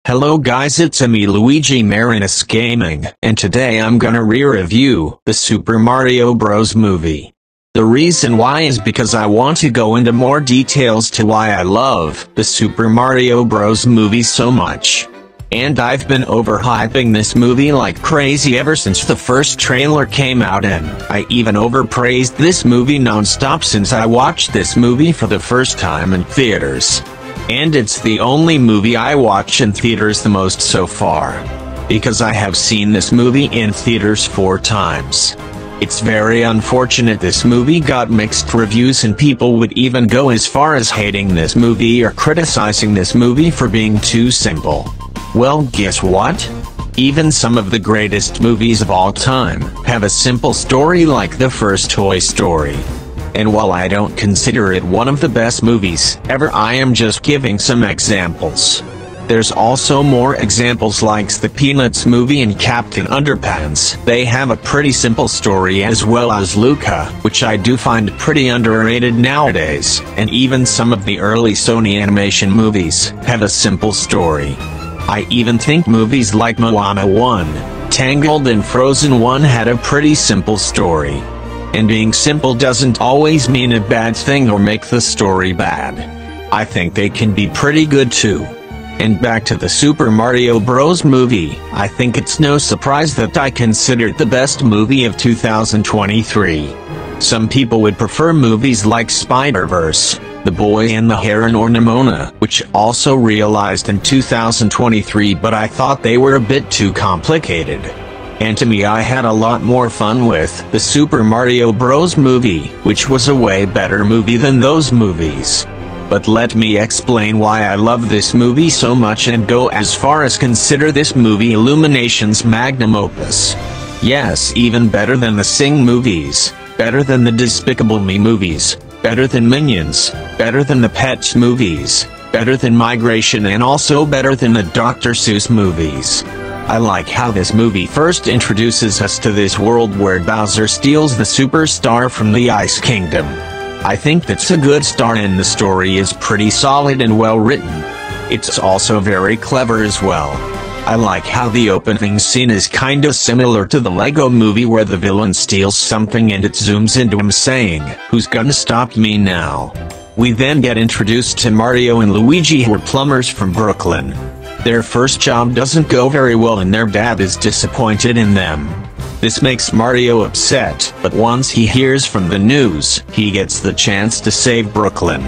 Hello guys, it's me Luigi Marinus Gaming, and today I'm gonna re-review the Super Mario Bros. Movie. The reason why is because I want to go into more details to why I love the Super Mario Bros. Movie so much. And I've been overhyping this movie like crazy ever since the first trailer came out, and I even overpraised this movie non-stop since I watched this movie for the first time in theaters. And it's the only movie I watch in theaters the most so far. Because I have seen this movie in theaters 4 times. It's very unfortunate this movie got mixed reviews and people would even go as far as hating this movie or criticizing this movie for being too simple. Well, guess what? Even some of the greatest movies of all time have a simple story like the first Toy Story. And while I don't consider it one of the best movies ever, I am just giving some examples. There's also more examples like the Peanuts movie and Captain Underpants. They have a pretty simple story, as well as Luca, which I do find pretty underrated nowadays, and even some of the early Sony animation movies have a simple story. I even think movies like Moana 1, Tangled and Frozen 1 had a pretty simple story. And being simple doesn't always mean a bad thing or make the story bad. I think they can be pretty good too. And back to the Super Mario Bros. Movie, I think it's no surprise that I consider it the best movie of 2023. Some people would prefer movies like Spider-Verse, The Boy and the Heron, or Nimona, which also realized in 2023, but I thought they were a bit too complicated. And to me, I had a lot more fun with the Super Mario Bros. Movie, which was a way better movie than those movies. But let me explain why I love this movie so much and go as far as consider this movie Illumination's Magnum Opus. Yes, even better than the Sing movies, better than the Despicable Me movies, better than Minions, better than the Pets movies, better than Migration, and also better than the Dr. Seuss movies. I like how this movie first introduces us to this world where Bowser steals the superstar from the Ice Kingdom. I think that's a good start, and the story is pretty solid and well written. It's also very clever as well. I like how the opening scene is kinda similar to the Lego movie where the villain steals something and it zooms into him saying, "Who's gonna stop me now?" We then get introduced to Mario and Luigi, who are plumbers from Brooklyn. Their first job doesn't go very well and their dad is disappointed in them. This makes Mario upset, but once he hears from the news, he gets the chance to save Brooklyn.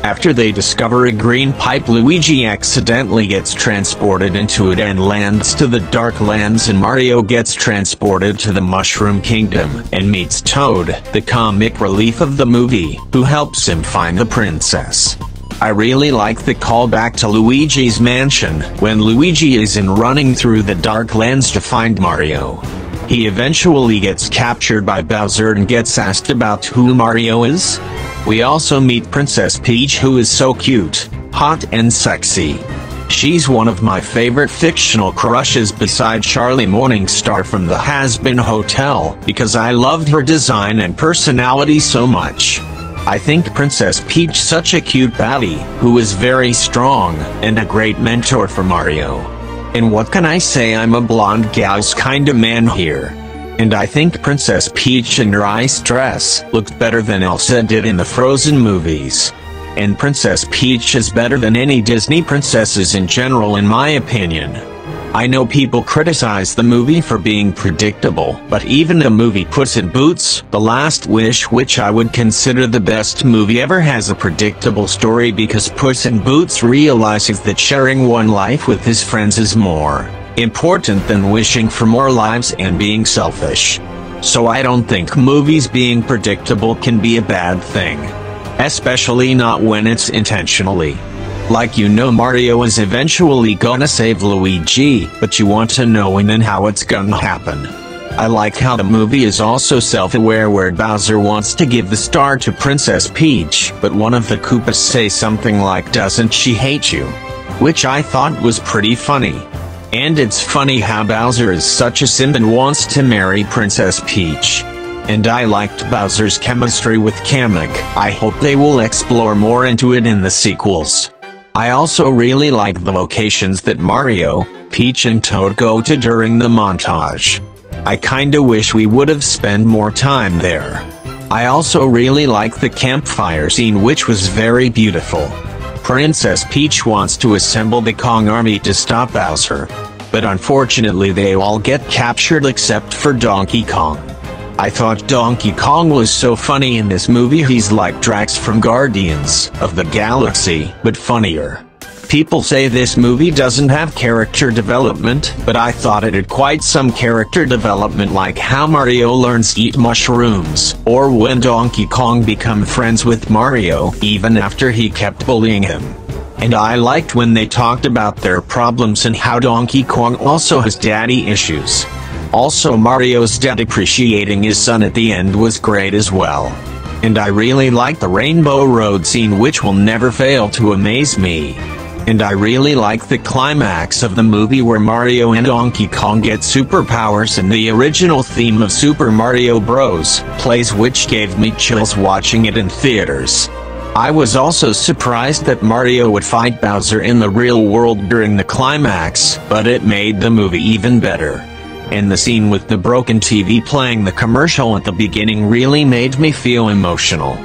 After they discover a green pipe, Luigi accidentally gets transported into it and lands to the Dark Lands, and Mario gets transported to the Mushroom Kingdom and meets Toad, the comic relief of the movie, who helps him find the princess. I really like the callback to Luigi's Mansion, when Luigi is running through the Dark Lands to find Mario. He eventually gets captured by Bowser and gets asked about who Mario is. We also meet Princess Peach, who is so cute, hot and sexy. She's one of my favorite fictional crushes beside Charlie Morningstar from the Has-Been Hotel, because I loved her design and personality so much. I think Princess Peach such a cute baddie, who is very strong, and a great mentor for Mario. And what can I say, I'm a blonde gal's kinda man here. And I think Princess Peach in her ice dress looked better than Elsa did in the Frozen movies. And Princess Peach is better than any Disney princesses in general, in my opinion. I know people criticize the movie for being predictable, but even the movie Puss in Boots: The Last Wish, which I would consider the best movie ever, has a predictable story because Puss in Boots realizes that sharing one life with his friends is more important than wishing for more lives and being selfish. So I don't think movies being predictable can be a bad thing. Especially not when it's intentionally. Like, you know Mario is eventually gonna save Luigi, but you want to know when and how it's gonna happen. I like how the movie is also self-aware, where Bowser wants to give the star to Princess Peach, but one of the Koopas say something like, "Doesn't she hate you?" Which I thought was pretty funny. And it's funny how Bowser is such a simp and wants to marry Princess Peach. And I liked Bowser's chemistry with Kamek. I hope they will explore more into it in the sequels. I also really like the locations that Mario, Peach and Toad go to during the montage. I kinda wish we would've spent more time there. I also really like the campfire scene, which was very beautiful. Princess Peach wants to assemble the Kong army to stop Bowser, but unfortunately they all get captured except for Donkey Kong. I thought Donkey Kong was so funny in this movie. He's like Drax from Guardians of the Galaxy, but funnier. People say this movie doesn't have character development, but I thought it had quite some character development, like how Mario learns to eat mushrooms, or when Donkey Kong becomes friends with Mario, even after he kept bullying him. And I liked when they talked about their problems and how Donkey Kong also has daddy issues. Also, Mario's dad appreciating his son at the end was great as well. And I really like the Rainbow Road scene, which will never fail to amaze me. And I really like the climax of the movie where Mario and Donkey Kong get superpowers and the original theme of Super Mario Bros. Plays, which gave me chills watching it in theaters. I was also surprised that Mario would fight Bowser in the real world during the climax, but it made the movie even better. And the scene with the broken TV playing the commercial at the beginning really made me feel emotional.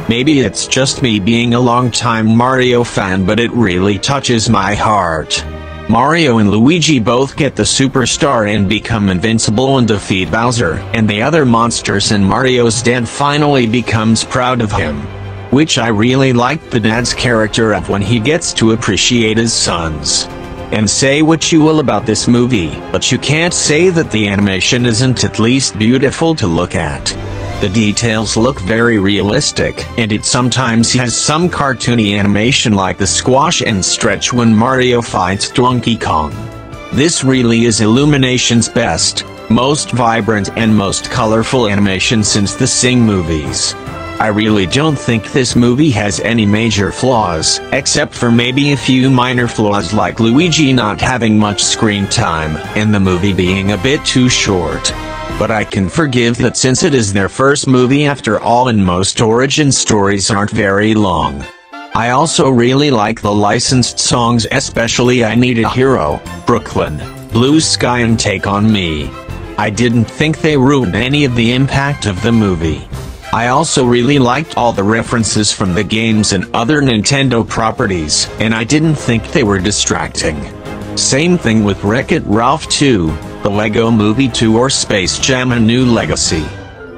Maybe it's just me being a long-time Mario fan, but it really touches my heart. Mario and Luigi both get the superstar and become invincible and defeat Bowser and the other monsters, and Mario's dad finally becomes proud of him. Which I really liked the dad's character of when he gets to appreciate his sons. And say what you will about this movie, but you can't say that the animation isn't at least beautiful to look at. The details look very realistic, and it sometimes has some cartoony animation like the squash and stretch when Mario fights Donkey Kong. This really is Illumination's best, most vibrant and most colorful animation since the Sing movies. I really don't think this movie has any major flaws, except for maybe a few minor flaws like Luigi not having much screen time, and the movie being a bit too short. But I can forgive that since it is their first movie after all, and most origin stories aren't very long. I also really like the licensed songs, especially I Need a Hero, Brooklyn, Blue Sky and Take On Me. I didn't think they ruined any of the impact of the movie. I also really liked all the references from the games and other Nintendo properties, and I didn't think they were distracting. Same thing with Wreck-It Ralph 2, the Lego Movie 2 or Space Jam: A New Legacy.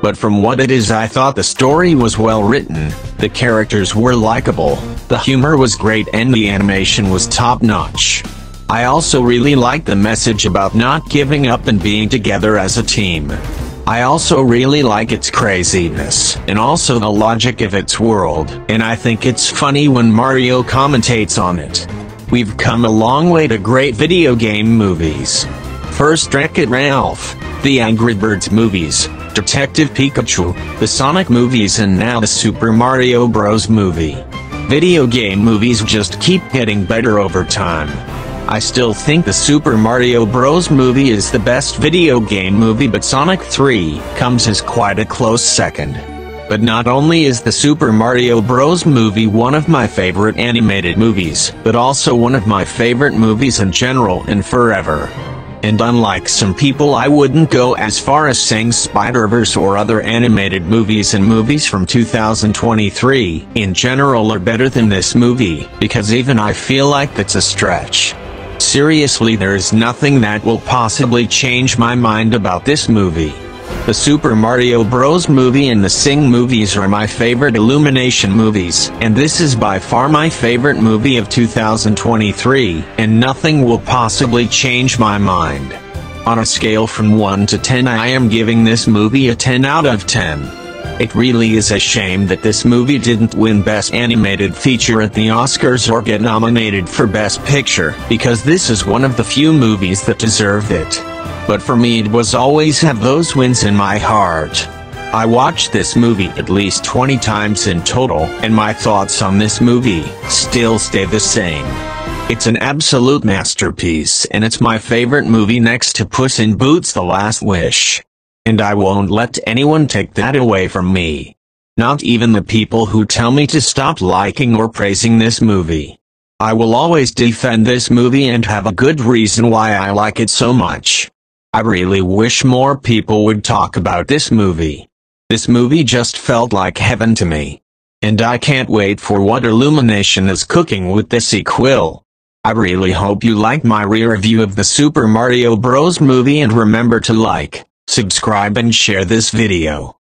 But from what it is, I thought the story was well written, the characters were likable, the humor was great and the animation was top-notch. I also really liked the message about not giving up and being together as a team. I also really like its craziness, and also the logic of its world, and I think it's funny when Mario commentates on it. We've come a long way to great video game movies. First Wreck-It Ralph, the Angry Birds movies, Detective Pikachu, the Sonic movies, and now the Super Mario Bros. Movie. Video game movies just keep getting better over time. I still think the Super Mario Bros. Movie is the best video game movie, but Sonic 3 comes as quite a close second. But not only is the Super Mario Bros. Movie one of my favorite animated movies, but also one of my favorite movies in general and forever. And unlike some people, I wouldn't go as far as saying Spider-Verse or other animated movies and movies from 2023 in general are better than this movie, because even I feel like that's a stretch. Seriously, there is nothing that will possibly change my mind about this movie. The Super Mario Bros. Movie and the Sing movies are my favorite Illumination movies, and this is by far my favorite movie of 2023, and nothing will possibly change my mind. On a scale from 1 to 10, I am giving this movie a 10 out of 10. It really is a shame that this movie didn't win Best Animated Feature at the Oscars or get nominated for Best Picture, because this is one of the few movies that deserved it. But for me, it was always have those wins in my heart. I watched this movie at least 20 times in total, and my thoughts on this movie still stay the same. It's an absolute masterpiece, and it's my favorite movie next to Puss in Boots: The Last Wish. And I won't let anyone take that away from me. Not even the people who tell me to stop liking or praising this movie. I will always defend this movie and have a good reason why I like it so much. I really wish more people would talk about this movie. This movie just felt like heaven to me. And I can't wait for what Illumination is cooking with the sequel. I really hope you liked my re-review of the Super Mario Bros. Movie, and remember to like, subscribe and share this video.